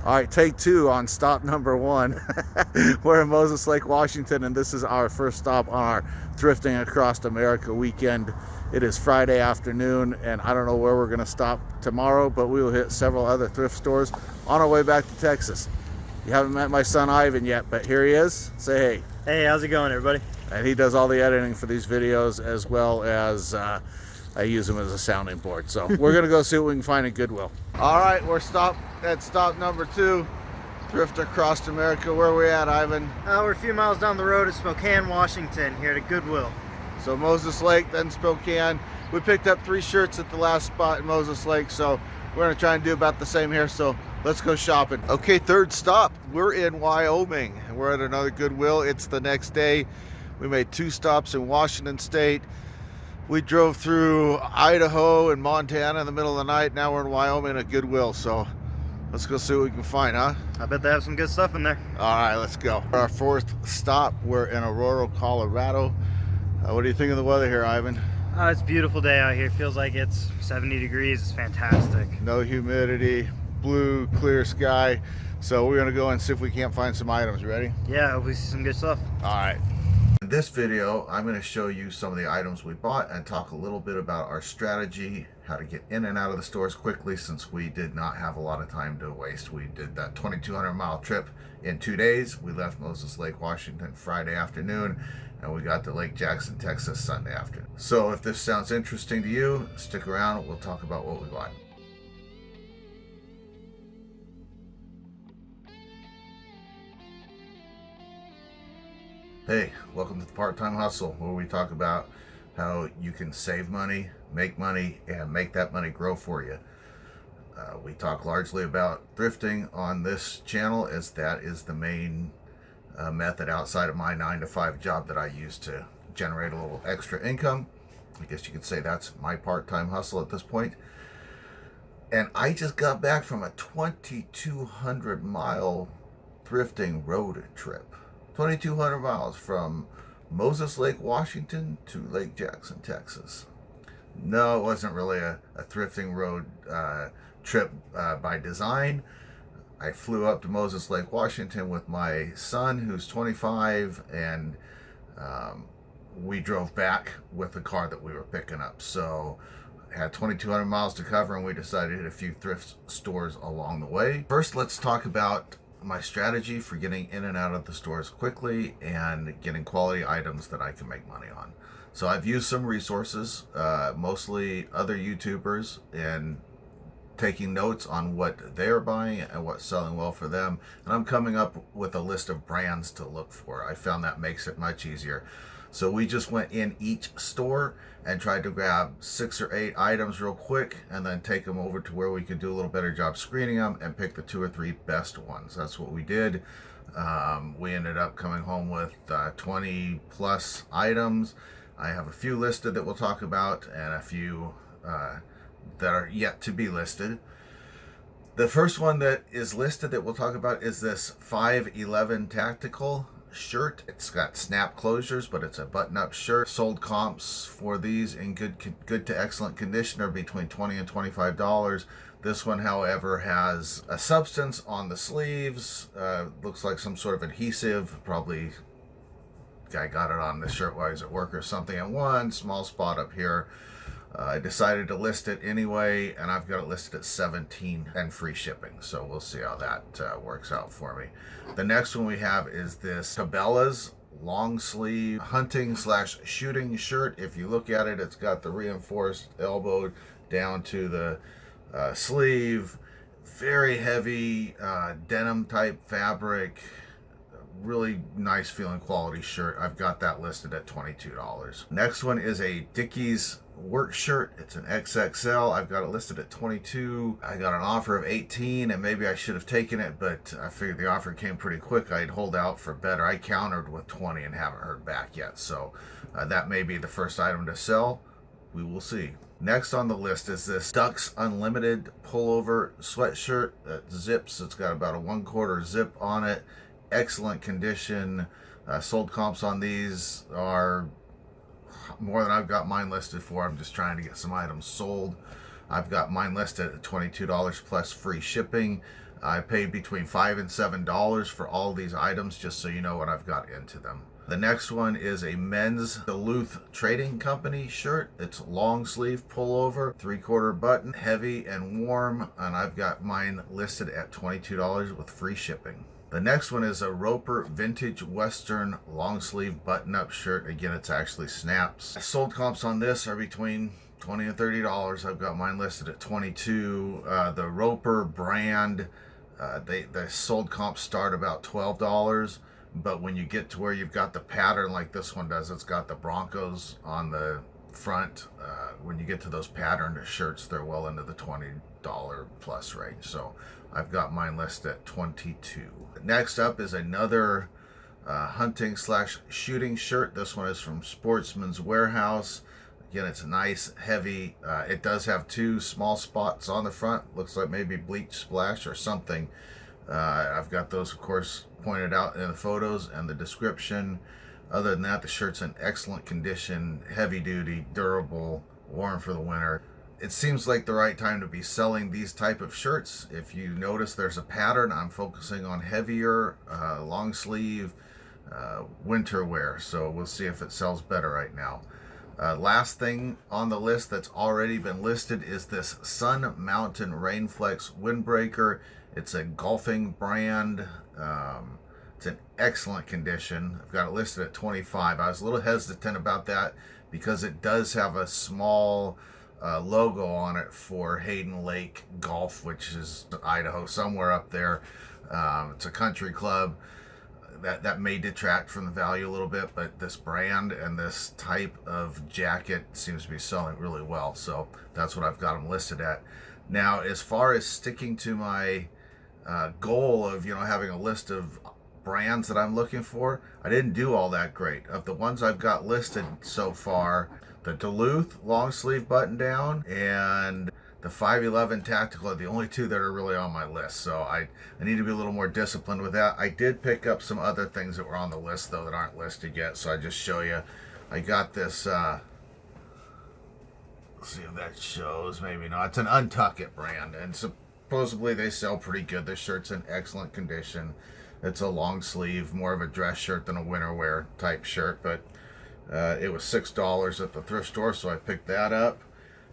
All right, take two on stop number one. We're in Moses Lake, Washington, and this is our first stop on our Thrifting Across America weekend. It is Friday afternoon, and I don't know where we're going to stop tomorrow, but we will hit several other thrift stores on our way back to Texas. You haven't met my son Ivan yet, but here he is. Say hey. Hey, how's it going, everybody? And he does all the editing for these videos, as well as I use him as a sounding board. So we're going to go see what we can find at Goodwill. All right, we're stopped at stop number 2, Thrift Across America. Where are we at, Ivan? We're a few miles down the road at Spokane, Washington, here at Goodwill. So Moses Lake, then Spokane. We picked up 3 shirts at the last spot in Moses Lake, so we're going to try and do about the same here. So let's go shopping. Okay, third stop. We're in Wyoming. We're at another Goodwill. It's the next day. We made 2 stops in Washington State. We drove through Idaho and Montana in the middle of the night. Now we're in Wyoming at Goodwill. So let's go see what we can find, huh? I bet they have some good stuff in there. All right, let's go. Our 4th stop, we're in Aurora, Colorado. What do you think of the weather here, Ivan? It's a beautiful day out here. Feels like it's 70 degrees. It's fantastic. No humidity, blue, clear sky. So we're gonna go and see if we can't find some items. You ready? Yeah, hope we see some good stuff. All right. In this video, I'm going to show you some of the items we bought and talk a little bit about our strategy, how to get in and out of the stores quickly since we did not have a lot of time to waste. We did that 2,200 mile trip in 2 days. We left Moses Lake, Washington Friday afternoon, and we got to Lake Jackson, Texas Sunday afternoon. So if this sounds interesting to you, stick around. We'll talk about what we bought. Hey, welcome to the Part-Time Hustle, where we talk about how you can save money, and make that money grow for you. We talk largely about thrifting on this channel, as that is the main method outside of my 9-to-5 job that I use to generate a little extra income. I guess you could say that's my part-time hustle at this point. And I just got back from a 2,200 mile thrifting road trip. 2,200 miles from Moses Lake, Washington to Lake Jackson, Texas. No, it wasn't really a thrifting road trip by design. I flew up to Moses Lake, Washington with my son, who's 25, and we drove back with the car that we were picking up. So had 2,200 miles to cover, and we decided to hit a few thrift stores along the way. First, let's talk about my strategy for getting in and out of the stores quickly and getting quality items that I can make money on. So I've used some resources, mostly other YouTubers, and taking notes on what they're buying and what's selling well for them. And I'm coming up with a list of brands to look for. I found that makes it much easier. So we just went in each store and tried to grab 6 or 8 items real quick and then take them over to where we could do a little better job screening them and pick the 2 or 3 best ones. That's what we did. We ended up coming home with 20 plus items. I have a few listed that we'll talk about and a few that are yet to be listed. The first one that is listed that we'll talk about is this 511 Tactical shirt. It's got snap closures, but it's a button-up shirt. Sold comps for these in good to excellent condition are between $20 and $25. This one, however, has a substance on the sleeves. Looks like some sort of adhesive. Probably guy got it on the shirt while he's at work or something. And one small spot up here. I decided to list it anyway, and I've got it listed at $17 and free shipping. So we'll see how that works out for me. The next one we have is this Cabela's long sleeve hunting / shooting shirt. If you look at it, it's got the reinforced elbow down to the sleeve. Very heavy denim type fabric. Really nice feeling quality shirt. I've got that listed at $22. Next one is a Dickies work shirt. It's an XXL. I've got it listed at $22. I got an offer of $18, and maybe I should have taken it, but I figured the offer came pretty quick. I'd hold out for better. I countered with 20 and haven't heard back yet. So that may be the first item to sell. We will see. Next on the list is this Ducks Unlimited pullover sweatshirt that zips. It's got about a 1/4 zip on it. Excellent condition. Sold comps on these are more than I've got mine listed for. I'm just trying to get some items sold. I've got mine listed at $22 plus free shipping. I paid between $5 and $7 for all these items, just so you know what I've got into them. The next one is a men's Duluth Trading Company shirt. It's long sleeve pullover, 3/4 button, heavy and warm, and I've got mine listed at $22 with free shipping. The next one is a Roper Vintage Western long sleeve button-up shirt. Again, it's actually snaps. Sold comps on this are between $20 and $30. I've got mine listed at $22. The Roper brand, the sold comps start about $12. But when you get to where you've got the pattern like this one does, it's got the Broncos on the front. When you get to those patterned shirts, they're well into the $20 plus range. So I've got mine listed at $22. Next up is another hunting / shooting shirt. This one is from Sportsman's Warehouse. Again, it's nice, heavy. It does have 2 small spots on the front. Looks like maybe bleach splash or something. I've got those, of course, pointed out in the photos and the description. Other than that, the shirt's in excellent condition, heavy duty, durable, warm for the winter. It seems like the right time to be selling these type of shirts. If you notice there's a pattern, I'm focusing on heavier, long sleeve, winter wear. So we'll see if it sells better right now. Last thing on the list that's already been listed is this Sun Mountain Rainflex windbreaker. It's a golfing brand. It's in excellent condition. I've got it listed at $25. I was a little hesitant about that because it does have a small logo on it for Hayden Lake Golf, which is Idaho, somewhere up there. It's a country club. That may detract from the value a little bit, but this brand and this type of jacket seems to be selling really well. So that's what I've got them listed at. Now, as far as sticking to my goal of having a list of brands that I'm looking for, I didn't do all that great. Of the ones I've got listed so far, the Duluth long sleeve button down and the 511 Tactical are the only 2 that are really on my list. So I need to be a little more disciplined with that. I did pick up some other things that were on the list though that aren't listed yet. So I just show you. I got this, let's see if that shows, maybe not. It's an Untuck brand, and supposedly they sell pretty good. This shirt's in excellent condition. It's a long sleeve, more of a dress shirt than a winter wear type shirt, but it was $6 at the thrift store, so I picked that up.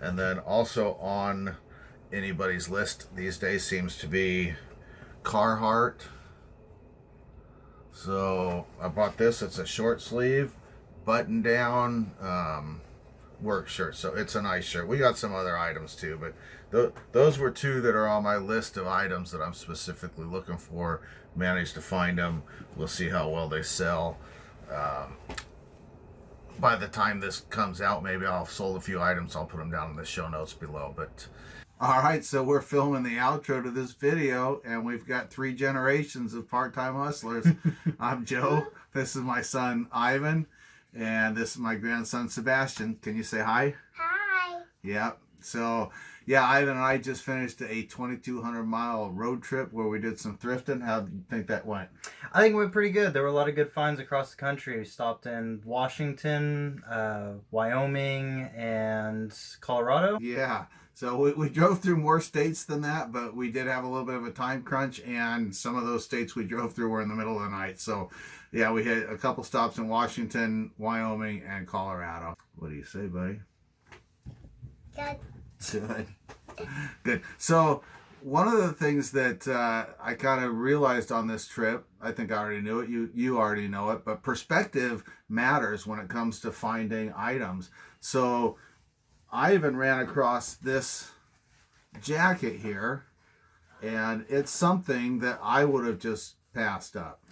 And then also on anybody's list these days seems to be Carhartt. So I bought this. It's a short sleeve, button down work shirt. So it's a nice shirt. We got some other items too, but those were 2 that are on my list of items that I'm specifically looking for. Managed to find them. We'll see how well they sell. By the time this comes out, maybe I'll have sold a few items. I'll put them down in the show notes below. But all right, so we're filming the outro to this video, and we've got 3 generations of part-time hustlers. I'm Joe. This is my son Ivan, and this is my grandson Sebastian. Can you say hi? Hi. Yeah. So yeah, Ivan and I just finished a 2,200-mile road trip where we did some thrifting. How do you think that went? I think it went pretty good. There were a lot of good finds across the country. We stopped in Washington, Wyoming, and Colorado. Yeah. So we drove through more states than that, but we did have a little bit of a time crunch, and some of those states we drove through were in the middle of the night. So yeah, we had a couple stops in Washington, Wyoming, and Colorado. What do you say, buddy? Good. Good. So one of the things that I kind of realized on this trip, I think I already knew it, you already know it, but perspective matters when it comes to finding items. So I even ran across this jacket here, and it's something that I would have just passed up.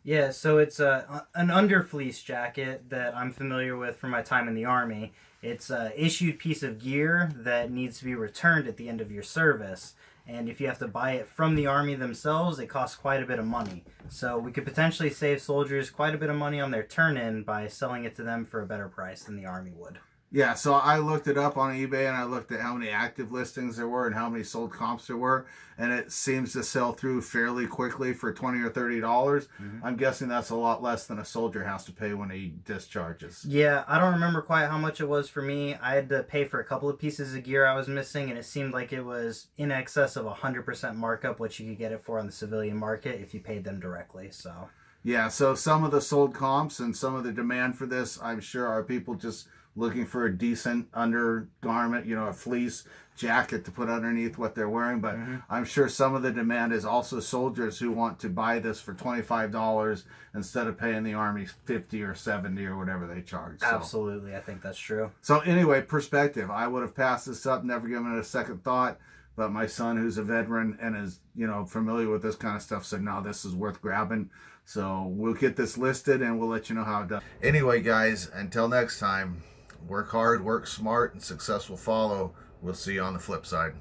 Yeah, so it's an underfleece jacket that I'm familiar with from my time in the Army. It's an issued piece of gear that needs to be returned at the end of your service. And if you have to buy it from the Army themselves, it costs quite a bit of money. So we could potentially save soldiers quite a bit of money on their turn-in by selling it to them for a better price than the Army would. Yeah, so I looked it up on eBay and I looked at how many active listings there were and how many sold comps there were, and it seems to sell through fairly quickly for $20 or $30. I'm guessing that's a lot less than a soldier has to pay when he discharges. Yeah, I don't remember quite how much it was for me. I had to pay for a couple of pieces of gear I was missing, and it seemed like it was in excess of 100% markup, what you could get it for on the civilian market if you paid them directly. So Yeah, so some of the sold comps and some of the demand for this, I'm sure, are people just looking for a decent undergarment, a fleece jacket to put underneath what they're wearing. But I'm sure some of the demand is also soldiers who want to buy this for $25 instead of paying the Army $50 or $70 or whatever they charge. So. absolutely, I think that's true. So anyway, perspective. I would have passed this up, never given it a second thought. But my son, who's a veteran and is, familiar with this kind of stuff, said, no, this is worth grabbing. So we'll get this listed and we'll let you know how it does. Anyway, guys, until next time, work hard, work smart, and success will follow. We'll see you on the flip side.